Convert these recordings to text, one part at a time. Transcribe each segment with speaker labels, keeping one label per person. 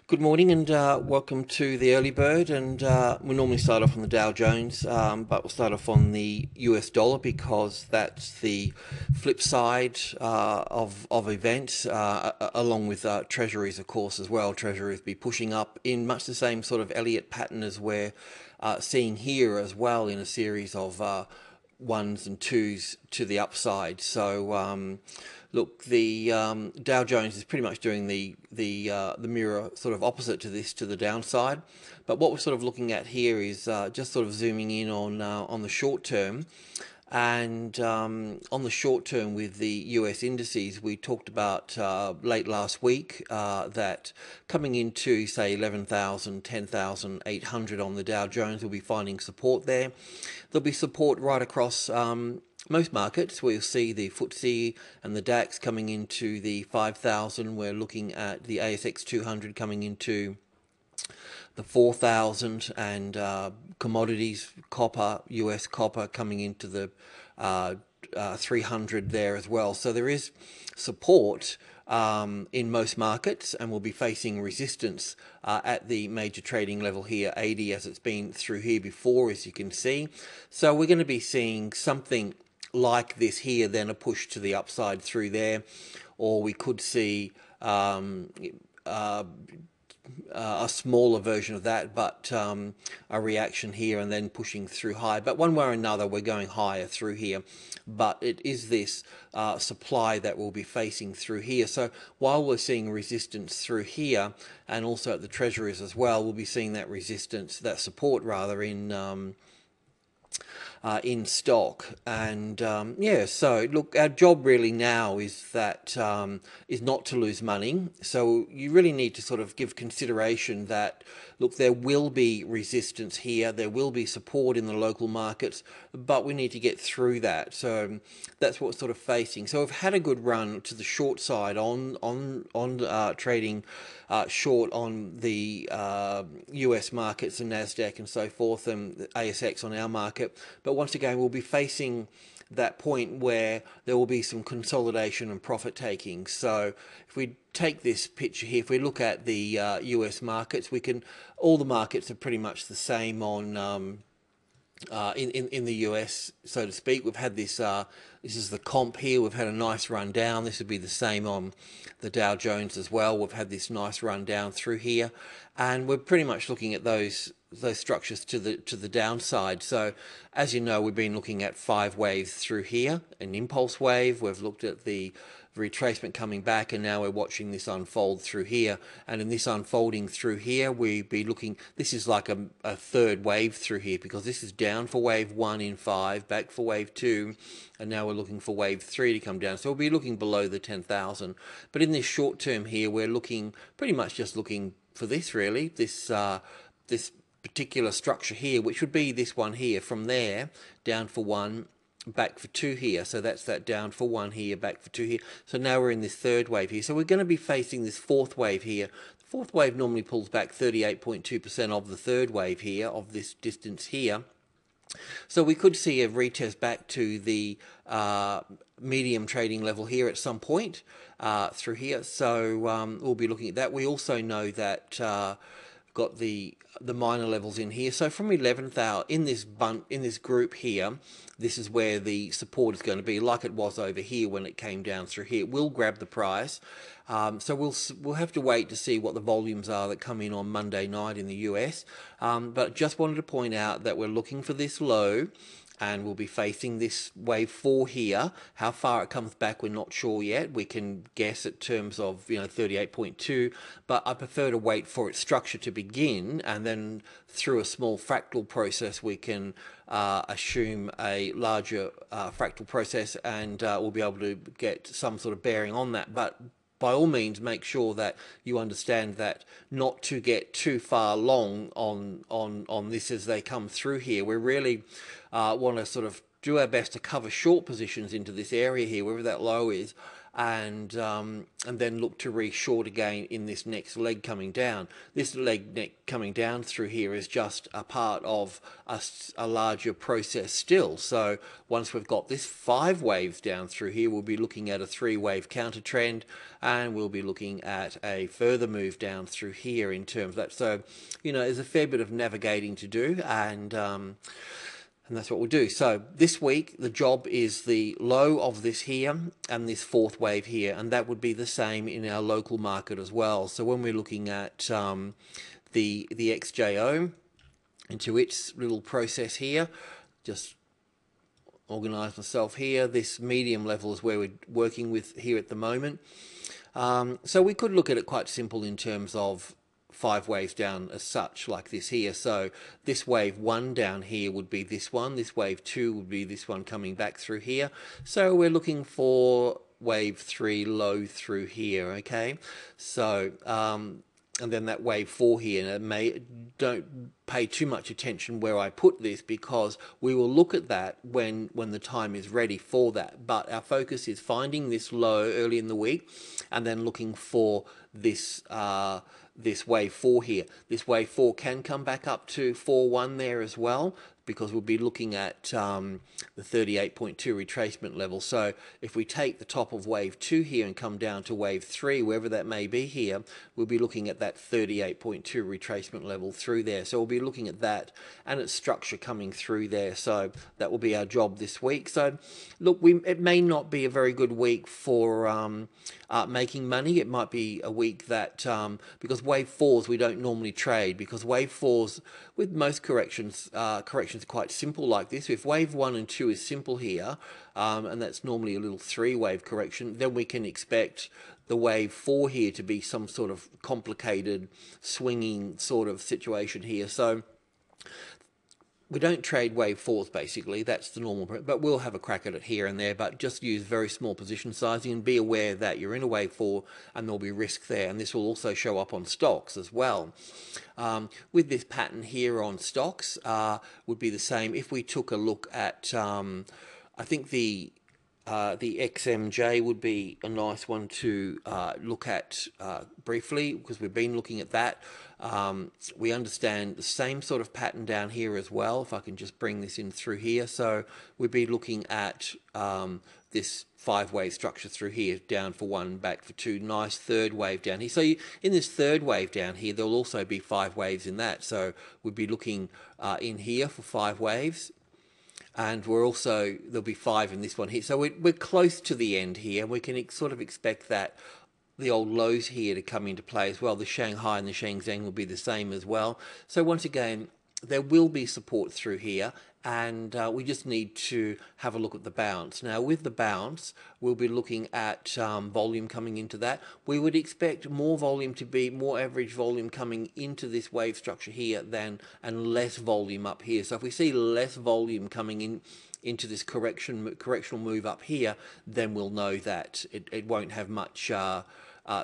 Speaker 1: Good morning and welcome to the early bird. And we normally start off on the Dow Jones, but we'll start off on the US dollar because that's the flip side of events, along with treasuries, of course, as well. Treasuries be pushing up in much the same sort of Elliott pattern as we're seeing here as well, in a series of ones and twos to the upside. So look, the Dow Jones is pretty much doing the mirror sort of opposite to this, to the downside. But what we're sort of looking at here is just sort of zooming in on the short term. And on the short term with the US indices, we talked about late last week that coming into, say, 11,000, 10,800 on the Dow Jones, we'll be finding support there. There'll be support right across most markets. We'll see the FTSE and the DAX coming into the 5,000. We're looking at the ASX 200 coming into the 4,000, and commodities, copper, US copper coming into the 300 there as well. So there is support in most markets, and we'll be facing resistance at the major trading level here, 80, as it's been through here before, as you can see. So we're going to be seeing something like this here, then a push to the upside through there, or we could see a smaller version of that, but a reaction here and then pushing through high. But one way or another, we're going higher through here. But it is this supply that we'll be facing through here. So while we're seeing resistance through here, and also at the treasuries as well, we'll be seeing that resistance, that support rather, in stock. And yeah, so look, our job really now is that is not to lose money. So you really need to sort of give consideration that, look, there will be resistance here, there will be support in the local markets, but we need to get through that. So that's what we're sort of facing. So we've had a good run to the short side on trading short on the US markets and NASDAQ and so forth, and the ASX on our market. But once again, we'll be facing that point where there will be some consolidation and profit taking. So if we take this picture here, if we look at the US markets, all the markets are pretty much the same on in the US, so to speak. We've had this this is the comp here. We've had a nice run down. This would be the same on the Dow Jones as well. We've had this nice run down through here, and we're pretty much looking at those structures to the downside. So as you know, we've been looking at 5 waves through here, an impulse wave. We've looked at the retracement coming back, and now we're watching this unfold through here. And in this unfolding through here, we'd be looking, this is like a third wave through here, because this is down for wave 1 in 5, back for wave 2, and now we're looking for wave 3 to come down. So we'll be looking below the 10,000. But in this short term here, we're looking pretty much just looking for this, really, this particular structure here, which would be this one here, from there down for 1, back for 2 here. So that's that down for 1 here, back for 2 here. So now we're in this third wave here. So we're going to be facing this fourth wave here. The fourth wave normally pulls back 38.2% of the third wave here, of this distance here. So we could see a retest back to the medium trading level here at some point through here. So we'll be looking at that. We also know that got the minor levels in here. So from 11,000 in this group here, this is where the support is going to be, like it was over here when it came down through here. It will grab the price. So we'll have to wait to see what the volumes are that come in on Monday night in the US. But just wanted to point out that we're looking for this low, and we'll be facing this wave 4 here. How far it comes back, we're not sure yet. We can guess at terms of 38.2, but I prefer to wait for its structure to begin, and then through a small fractal process we can assume a larger fractal process, and we'll be able to get some sort of bearing on that. But by all means, make sure that you understand that not to get too far long on this as they come through here. We really want to sort of do our best to cover short positions into this area here, wherever that low is, and then look to re-short again in this next leg coming down. This leg coming down through here is just a part of a larger process still. So once we've got this 5 waves down through here, we'll be looking at a 3-wave counter trend, and we'll be looking at a further move down through here in terms of that. So, you know, there's a fair bit of navigating to do, and that's what we'll do. So this week, the job is the low of this here and this 4th wave here, and that would be the same in our local market as well. So when we're looking at the XJO into its little process here, just organize myself here. This medium level is where we're working with here at the moment. So we could look at it quite simple in terms of 5 waves down as such, like this here. So this wave 1 down here would be this one, this wave 2 would be this one coming back through here. So we're looking for wave 3 low through here, okay? So and then that wave 4 here, and don't pay too much attention where I put this, because we will look at that when the time is ready for that. But our focus is finding this low early in the week, and then looking for this this wave 4 here. This wave 4 can come back up to 4-1 there as well, because we'll be looking at the 38.2 retracement level. So if we take the top of wave 2 here and come down to wave 3, wherever that may be here, we'll be looking at that 38.2 retracement level through there. So we'll be looking at that and its structure coming through there. So that will be our job this week. So look, it may not be a very good week for making money. It might be a week that, because wave 4s we don't normally trade, because wave 4s with most corrections are quite simple like this. If wave 1 and 2 is simple here, and that's normally a little 3-wave correction, then we can expect the wave 4 here to be some sort of complicated swinging sort of situation here. So we don't trade wave 4s basically, that's the normal, but we'll have a crack at it here and there, but just use very small position sizing and be aware that you're in a wave 4 and there'll be risk there, and this will also show up on stocks as well. With this pattern here on stocks would be the same. If we took a look at, I think the XMJ would be a nice one to look at briefly, because we've been looking at that. We understand the same sort of pattern down here as well, if I can just bring this in through here. So we'd be looking at this 5-wave structure through here, down for 1, back for 2, nice 3rd wave down here. So in this 3rd wave down here, there'll also be 5 waves in that. So we'd be looking in here for 5 waves. And there'll be 5 in this one here. So we're close to the end here. We can sort of expect that the old lows here to come into play as well. The Shanghai and the Shenzhen will be the same as well. So once again, there will be support through here, and we just need to have a look at the bounce. Now with the bounce, we'll be looking at volume coming into that. We would expect more volume to be, more average volume coming into this wave structure here and less volume up here. So if we see less volume coming into this correctional move up here, then we'll know that it won't have much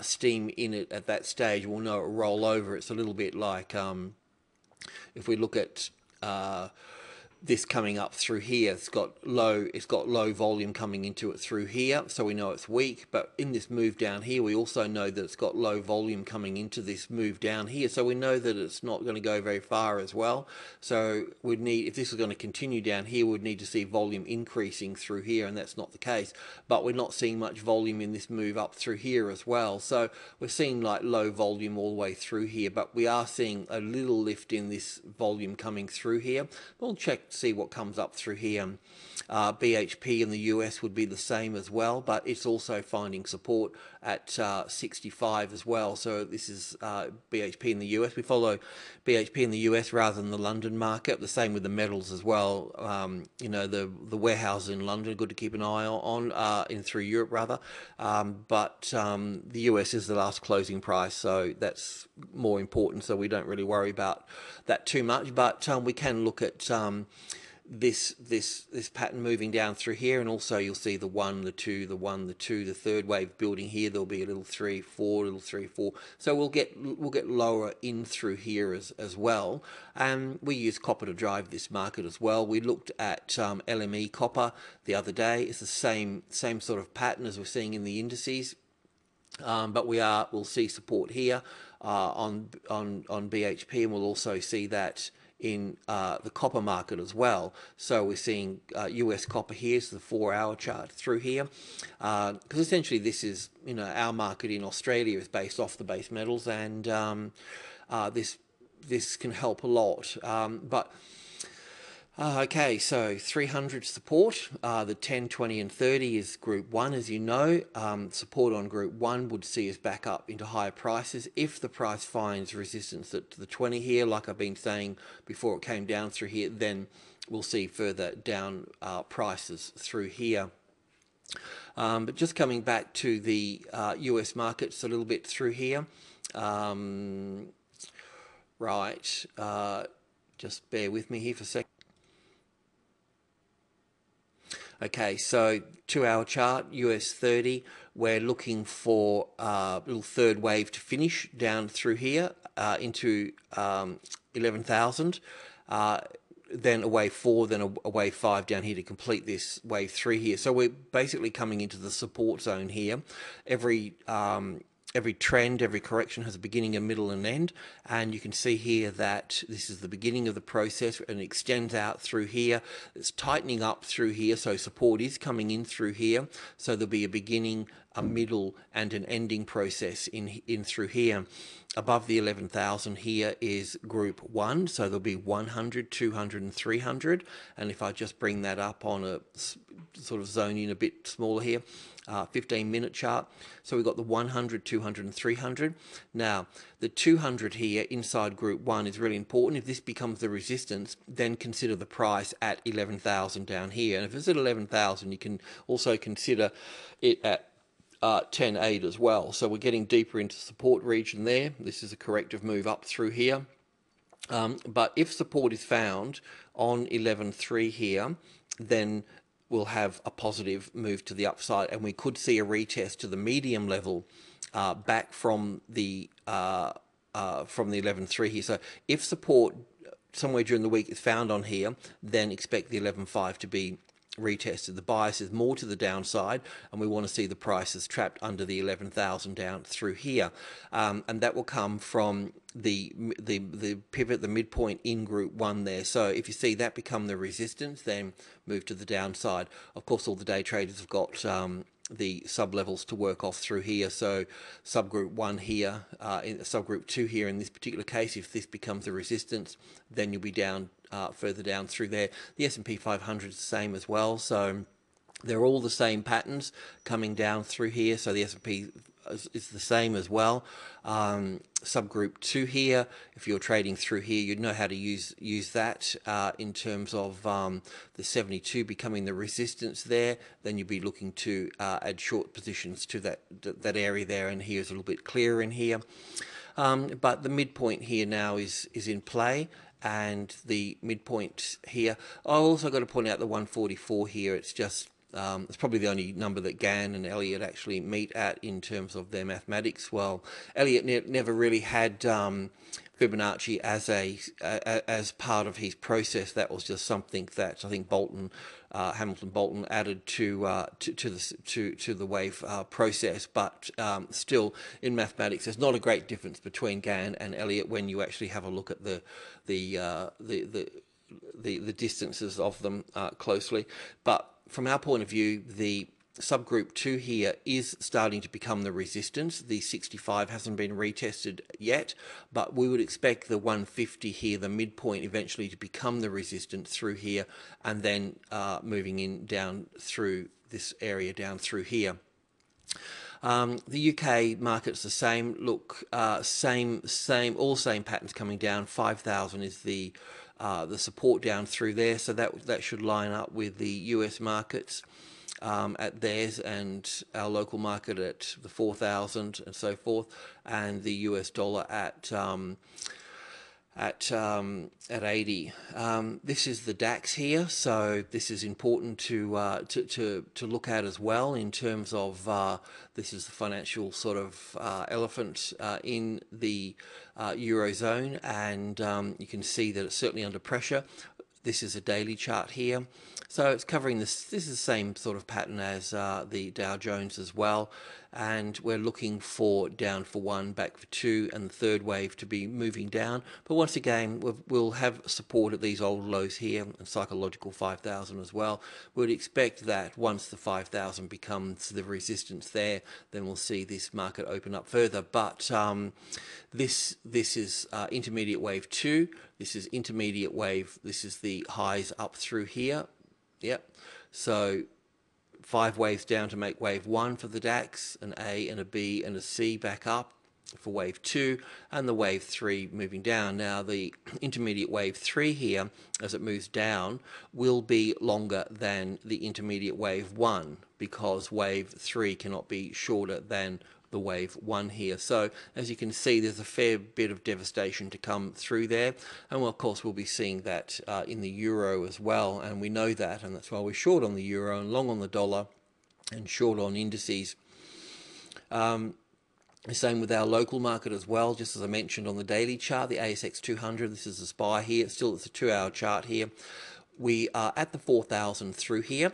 Speaker 1: steam in it at that stage. We'll know it will roll over. It's a little bit like if we look at this coming up through here, it's got low volume coming into it through here, so we know it's weak. But in this move down here, we also know that it's got low volume coming into this move down here, so we know that it's not going to go very far as well. So we'd need, if this is going to continue down here, we'd need to see volume increasing through here, and that's not the case. But we're not seeing much volume in this move up through here as well. So we're seeing like low volume all the way through here, but we are seeing a little lift in this volume coming through here. We'll check see what comes up through here. BHP in the US would be the same as well, but it's also finding support at 65 as well. So this is BHP in the US. We follow BHP in the US rather than the London market. The same with the metals as well. You know, the warehouses in London are good to keep an eye on, in through Europe rather. But the US is the last closing price, so that's more important. So we don't really worry about that too much. But we can look at this pattern moving down through here, and also you'll see the 1, the 2, the 1, the 2, the third wave building here. There'll be a little 3, 4, little 3, 4. So we'll get lower in through here as well. And we use copper to drive this market as well. We looked at LME copper the other day. It's the same sort of pattern as we're seeing in the indices. But we'll see support here on BHP, and we'll also see that in the copper market as well. So we're seeing US copper here, so the 4-hour chart through here, because essentially this is, our market in Australia is based off the base metals, and this can help a lot. Okay, so 300 support, the 10, 20 and 30 is group 1, as you know. Support on group 1 would see us back up into higher prices. If the price finds resistance at the 20 here, like I've been saying before it came down through here, then we'll see further down prices through here. But just coming back to the US markets a little bit through here. Right, just bear with me here for a second. Okay, so 2-hour chart, US 30, we're looking for a little third wave to finish down through here into 11,000. Then a wave 4, then a wave 5 down here to complete this wave 3 here. So we're basically coming into the support zone here. Every trend, every correction has a beginning, a middle, and end. And you can see here that this is the beginning of the process and it extends out through here. It's tightening up through here, so support is coming in through here. So there'll be a beginning, a middle, and an ending process in through here. Above the 11,000 here is group 1, so there'll be 100, 200, and 300. And if I just bring that up on a sort of zone in a bit smaller here, 15-minute chart. So we've got the 100, 200, and 300. Now, the 200 here inside group 1 is really important. If this becomes the resistance, then consider the price at 11,000 down here. And if it's at 11,000, you can also consider it at 10.8 as well. So we're getting deeper into support region there. This is a corrective move up through here. But if support is found on 11.3 here, then we'll have a positive move to the upside, and we could see a retest to the medium level back from the 11.3 here. So if support somewhere during the week is found on here, then expect the 11.5 to be retested. The bias is more to the downside, and we want to see the prices trapped under the 11,000 down through here, and that will come from the pivot, the midpoint in group 1 there. So if you see that become the resistance, then move to the downside. Of course, all the day traders have got the sub levels to work off through here. So subgroup 1 here, in subgroup 2 here in this particular case, if this becomes the resistance, then you'll be down further down through there. The S&P 500 is the same as well. So they're all the same patterns coming down through here. So the S&P is the same as well. Subgroup 2 here, if you're trading through here, you'd know how to use that in terms of the 72 becoming the resistance there. Then you'd be looking to add short positions to that area there, and here's a little bit clearer in here. But the midpoint here now is in play, and the midpoint here, I've also got to point out the 144 here. It's just it's probably the only number that Gann and Elliott actually meet at in terms of their mathematics. Well, Elliott never really had Fibonacci as part of his process. That was just something that I think Hamilton Bolton added to the wave process. But still, in mathematics, there's not a great difference between Gann and Elliott when you actually have a look at the distances of them closely. But from our point of view, the subgroup 2 here is starting to become the resistance. The 65 hasn't been retested yet, but we would expect the 150 here, the midpoint, eventually to become the resistance through here, and then moving in down through this area down through here. The UK market's the same. Look, all same patterns coming down. 5,000 is the support down through there, so that should line up with the US markets at theirs, and our local market at the 4,000 and so forth, and the US dollar at at 80. This is the DAX here, so this is important to look at as well in terms of this is the financial sort of elephant in the Eurozone, and you can see that it's certainly under pressure. This is a daily chart here. So it's covering this. This is the same sort of pattern as the Dow Jones as well. And we're looking for down for 1, back for 2, and the third wave to be moving down. But once again, we'll have support at these old lows here, and psychological 5,000 as well. We'd expect that once the 5,000 becomes the resistance there, then we'll see this market open up further. But this is intermediate wave 2. This is intermediate wave. This is the highs up through here. Yep. So 5 waves down to make wave 1 for the DAX, an A and a B and a C back up for wave 2, and the wave 3 moving down. Now the intermediate wave 3 here, as it moves down, will be longer than the intermediate wave 1, because wave 3 cannot be shorter than the wave 1 here. So as you can see, there's a fair bit of devastation to come through there, and well, of course we'll be seeing that in the euro as well, and we know that, and that's why we're short on the euro and long on the dollar and short on indices. Same with our local market as well, just as I mentioned on the daily chart, the ASX 200, this is the SPY here, it's a 2-hour chart here. We are at the 4,000 through here,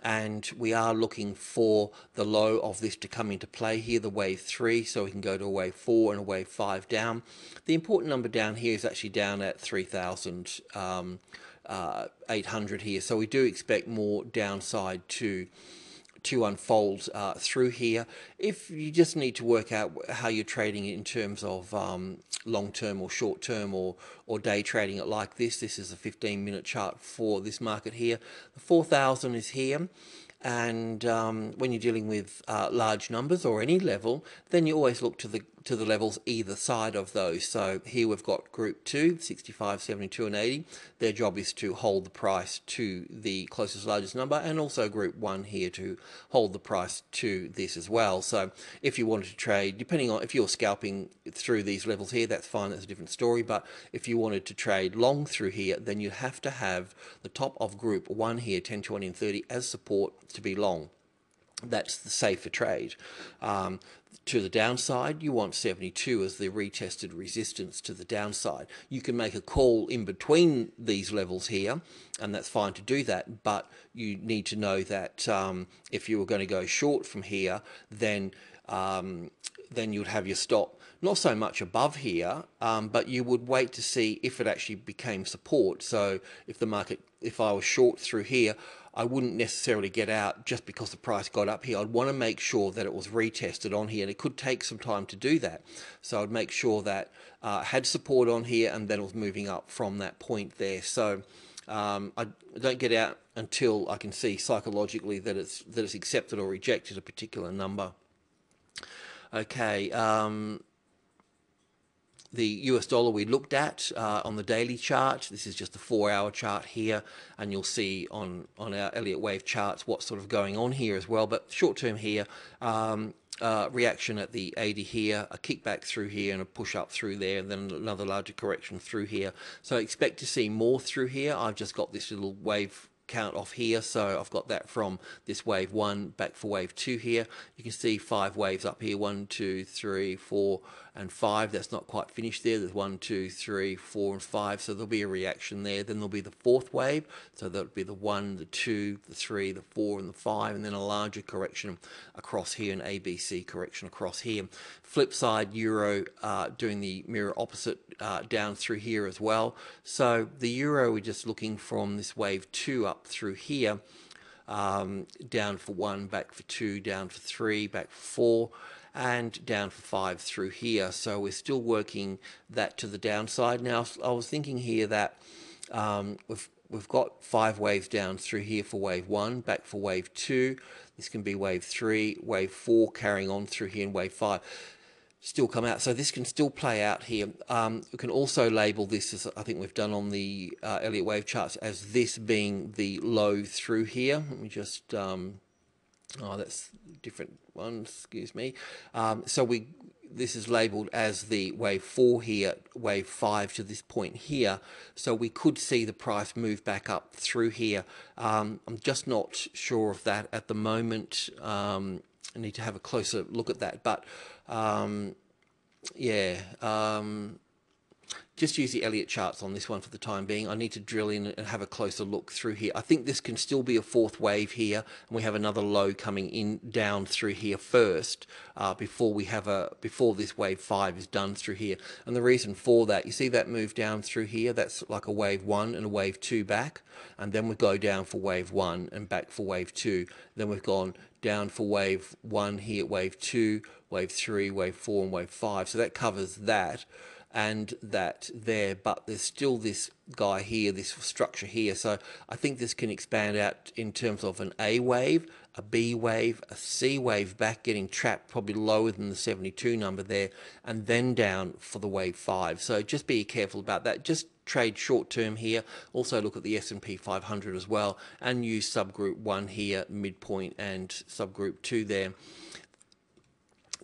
Speaker 1: and we are looking for the low of this to come into play here, the wave 3, so we can go to a wave 4 and a wave 5 down. The important number down here is actually down at 3,800 here, so we do expect more downside to unfold through here. If you just need to work out how you're trading it in terms of long-term or short-term or day trading it like this is a 15-minute chart for this market here. The 4,000 is here, and when you're dealing with large numbers or any level, then you always look to the levels either side of those. So here we've got group 2, 65, 72 and 80. Their job is to hold the price to the closest largest number, and also group 1 here to hold the price to this as well. So if you wanted to trade, depending on if you're scalping through these levels here, that's fine, that's a different story. But if you wanted to trade long through here, then you have to have the top of group 1 here, 10, 20 and 30 as support to be long. That's the safer trade. To the downside, you want 72 as the retested resistance to the downside. You can make a call in between these levels here, and that's fine to do that, but you need to know that if you were going to go short from here, then you'd have your stop not so much above here, but you would wait to see if it actually became support. So if I was short through here, I wouldn't necessarily get out just because the price got up here. I'd want to make sure that it was retested on here, and it could take some time to do that. So I'd make sure that had support on here, and then it was moving up from that point there. So I don't get out until I can see psychologically that it's accepted or rejected a particular number. Okay. The US dollar we looked at on the daily chart. This is just a 4-hour chart here, and you'll see on our Elliott wave charts what's sort of going on here as well. But short term here, reaction at the 80 here, a kickback through here and a push up through there, and then another larger correction through here. So expect to see more through here. I've just got this little wave count off here, so I've got that from this wave 1 back for wave 2 here. You can see 5 waves up here, 1, 2, 3, 4 and 5. That's not quite finished there. There's 1, 2, 3, 4 and 5, so there'll be a reaction there. Then there'll be the 4th wave, so that'll be the 1, the 2, the 3, the 4 and the 5, and then a larger correction across here, an ABC correction across here. Flip side, euro doing the mirror opposite down through here as well. So the euro, we're just looking from this wave 2 up through here, down for 1, back for 2, down for 3, back for 4, and down for 5 through here. So we're still working that to the downside. Now I was thinking here that we've got 5 waves down through here for wave 1, back for wave 2. This can be wave 3, wave 4 carrying on through here, and wave 5 still come out. So this can still play out here. We can also label this, as I think we've done on the Elliott wave charts, as this being the low through here. Let me just oh, that's different one, excuse me. So this is labeled as the wave 4 here, wave 5 to this point here. So we could see the price move back up through here. I'm just not sure of that at the moment. I need to have a closer look at that. But yeah, just use the Elliott charts on this one for the time being. I need to drill in and have a closer look through here. I think this can still be a fourth wave here, and we have another low coming in down through here first before this wave 5 is done through here. And the reason for that, you see that move down through here, that's like a wave 1 and a wave 2 back, and then we go down for wave 1 and back for wave 2. Then we've gone down for wave 1 here, wave 2, wave 3, wave 4, and wave 5. So that covers that and that there, but there's still this guy here, this structure here. So I think this can expand out in terms of an A wave, a B wave, a C wave back, getting trapped probably lower than the 72 number there, and then down for the wave 5. So just be careful about that. Just trade short term here. Also look at the S&P 500 as well, and use subgroup 1 here, midpoint, and subgroup 2 there.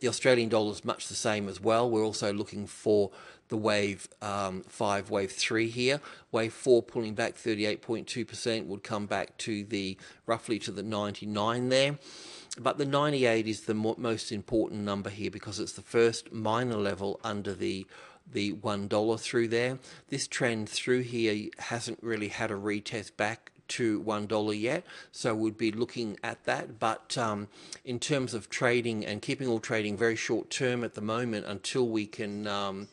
Speaker 1: The Australian dollar is much the same as well. We're also looking for the wave 5, wave 3 here. Wave 4 pulling back 38.2% would come back to the roughly to the 99 there. But the 98 is the most important number here because it's the first minor level under the $1 through there. This trend through here hasn't really had a retest back to $1 yet, so we'd be looking at that. But in terms of trading and keeping all trading very short term at the moment until we can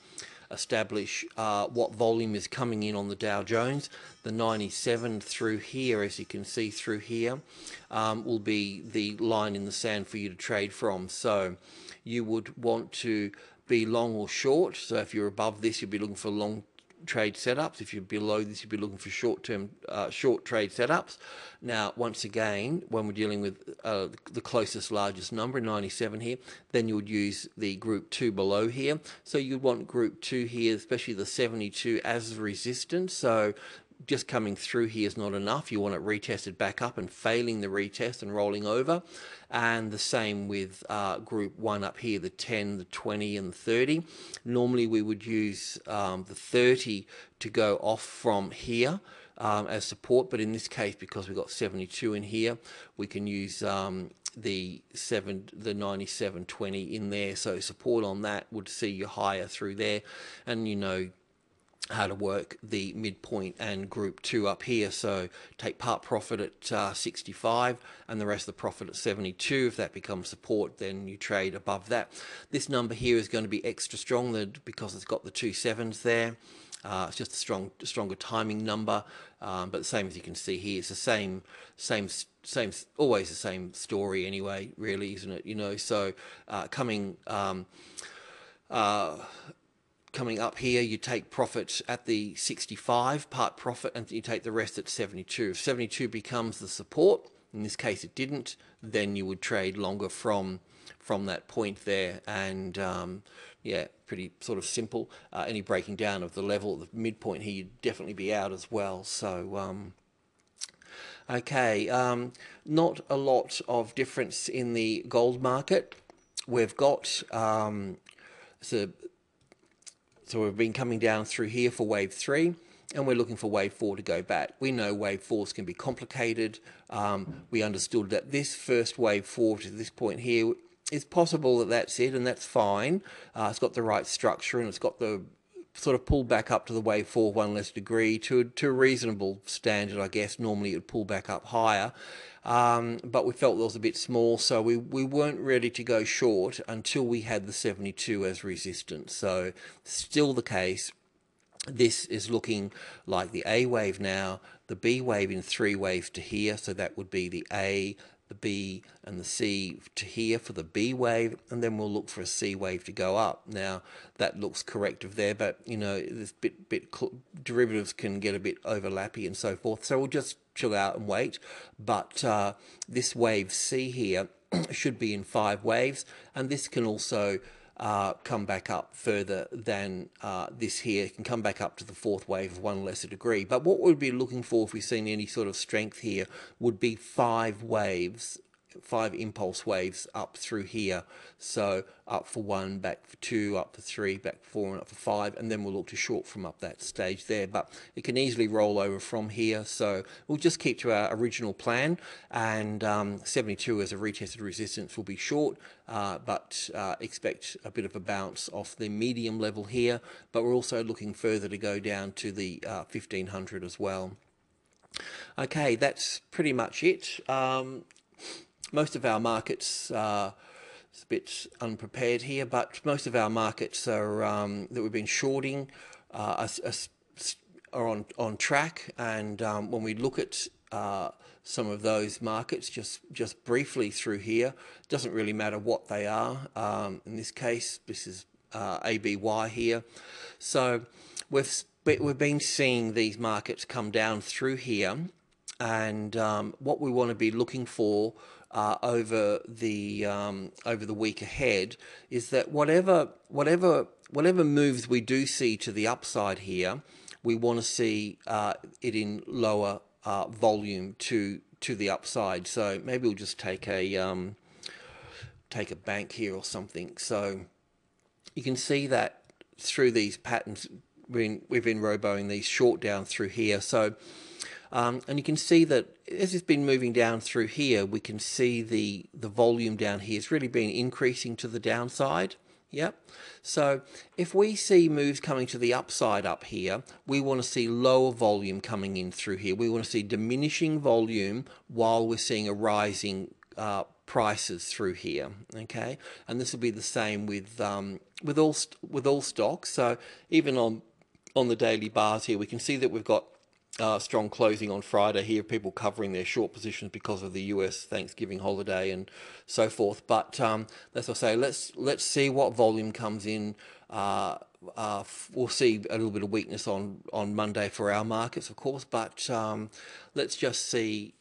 Speaker 1: establish what volume is coming in on the Dow Jones, the 97 through here, as you can see through here, will be the line in the sand for you to trade from. So you would want to be long or short. So if you're above this, you'd be looking for long trade setups. If you're below this, you'd be looking for short-term short trade setups. Now, once again, when we're dealing with the closest largest number, 97 here, then you would use the group 2 below here. So you'd want group 2 here, especially the 72, as resistance. So just coming through here is not enough. You want it retested back up and failing the retest and rolling over. And the same with group 1 up here, the 10, the 20, and the 30. Normally we would use the 30 to go off from here as support, but in this case, because we've got 72 in here, we can use the 97.20 in there. So support on that would see you higher through there, and you know how to work the midpoint and group 2 up here. So take part profit at 65 and the rest of the profit at 72. If that becomes support, then you trade above that. This number here is going to be extra strong because it's got the 2 7s there. It's just a stronger timing number, but the same as you can see here, it's the same, always the same story anyway, really, isn't it? You know, so coming up here, you take profit at the 65, part profit, and you take the rest at 72. If 72 becomes the support, in this case it didn't, then you would trade longer from that point there. And yeah, pretty sort of simple. Any breaking down of the level at the midpoint here, you'd definitely be out as well. So okay, not a lot of difference in the gold market. We've got so we've been coming down through here for wave 3, and we're looking for wave 4 to go back. We know wave 4s can be complicated. We understood that this first wave 4 to this point here, it's possible that that's it, and that's fine. It's got the right structure, and it's got the sort of pull back up to the wave 4 1 less degree to a reasonable standard, I guess. Normally it would pull back up higher. But we felt it was a bit small, so we weren't ready to go short until we had the 72 as resistance. So still the case. This is looking like the A wave now, the B wave in 3 waves to here, so that would be the A, the B, and the C to here for the B wave, and then we'll look for a C wave to go up. Now that looks corrective there, but you know, this derivatives can get a bit overlappy and so forth, so we'll just chill out and wait. But this wave C here should be in 5 waves, and this can also come back up further than this here. It can come back up to the 4th wave of 1 lesser degree. But what we'd be looking for if we've seen any sort of strength here would be 5 waves five impulse waves up through here. So up for 1, back for 2, up for 3, back for 4, and up for 5, and then we'll look to short from up that stage there. But it can easily roll over from here, so we'll just keep to our original plan, and 72 as a retested resistance will be short, but expect a bit of a bounce off the medium level here, but we're also looking further to go down to the 1500 as well. Okay, that's pretty much it. Most of our markets, it's a bit unprepared here, but most of our markets are that we've been shorting are on track. And when we look at some of those markets, just briefly through here, it doesn't really matter what they are. In this case, this is ABY here. So we've been seeing these markets come down through here, and what we want to be looking for over the week ahead is that whatever moves we do see to the upside here, we want to see it in lower volume to the upside. So maybe we'll just take a bank here or something. So you can see that through these patterns, we've been roboing these short down through here. So and you can see that as it's been moving down through here, we can see the volume down here has really been increasing to the downside. Yep. So if we see moves coming to the upside up here, we want to see lower volume coming in through here. We want to see diminishing volume while we're seeing a rising prices through here. Okay, and this will be the same with all stocks. So even on the daily bars here, we can see that we've got strong closing on Friday here, people covering their short positions because of the US Thanksgiving holiday and so forth. But as I say, let's see what volume comes in. We'll see a little bit of weakness on Monday for our markets, of course, but let's just see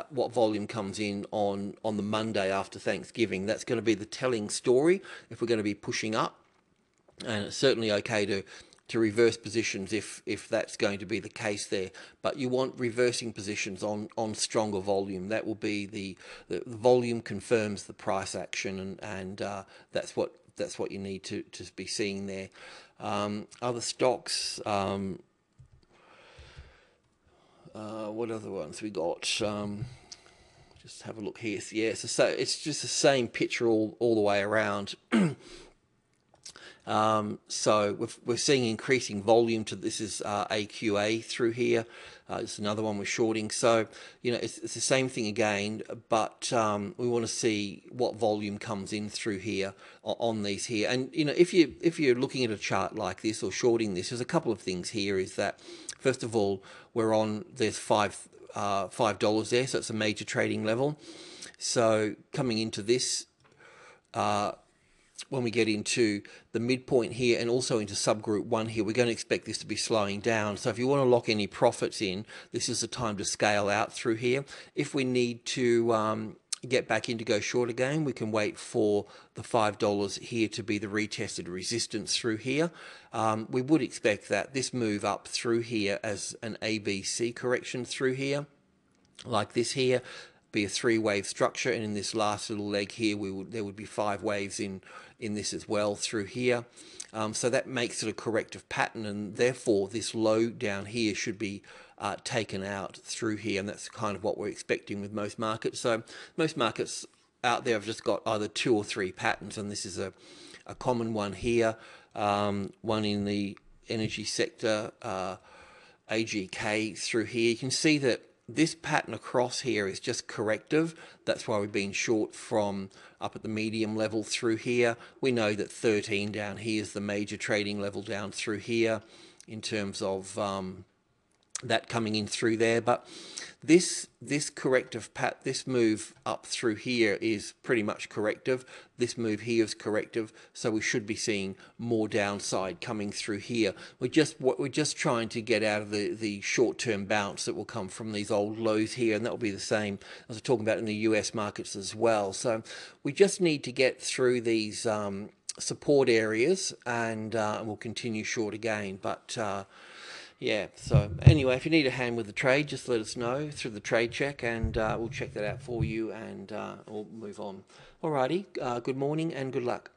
Speaker 1: what volume comes in on the Monday after Thanksgiving. That's going to be the telling story if we're going to be pushing up, and it's certainly okay to reverse positions if that's going to be the case there. But you want reversing positions on stronger volume. That will be the volume confirms the price action, and that's what you need to be seeing there. Other stocks, what other ones we got? Just have a look here. Yeah, so it's just the same picture all the way around. So we're seeing increasing volume to this is AQA through here. It's another one we're shorting. So it's the same thing again, but we want to see what volume comes in through here on these here. And if you're looking at a chart like this or shorting this, there's a couple of things here. Is that first of all, there's $5 there, so it's a major trading level. So coming into this. When we get into the midpoint here and also into subgroup 1 here, we're going to expect this to be slowing down. So if you want to lock any profits in, this is the time to scale out through here. If we need to get back in to go short again, we can wait for the $5 here to be the retested resistance through here. We would expect that this move up through here as an ABC correction through here, like this here, be a 3-wave structure, and in this last little leg here there would be 5 waves in this as well through here. So that makes it a corrective pattern, and therefore this low down here should be taken out through here, and that's kind of what we're expecting with most markets. So most markets out there have just got either 2 or 3 patterns, and this is a common one here, one in the energy sector, AGK through here. You can see that this pattern across here is just corrective. That's why we've been short from up at the medium level through here. We know that 13 down here is the major trading level down through here in terms of that coming in through there. But this corrective this move up through here is pretty much corrective. This move here is corrective, so we should be seeing more downside coming through here. We're just trying to get out of the short-term bounce that will come from these old lows here, and that will be the same as we're talking about in the US markets as well. So we just need to get through these support areas, and we'll continue short again. But Yeah, so anyway, if you need a hand with the trade, just let us know through the trade check, and we'll check that out for you, and we'll move on. Alrighty, good morning and good luck.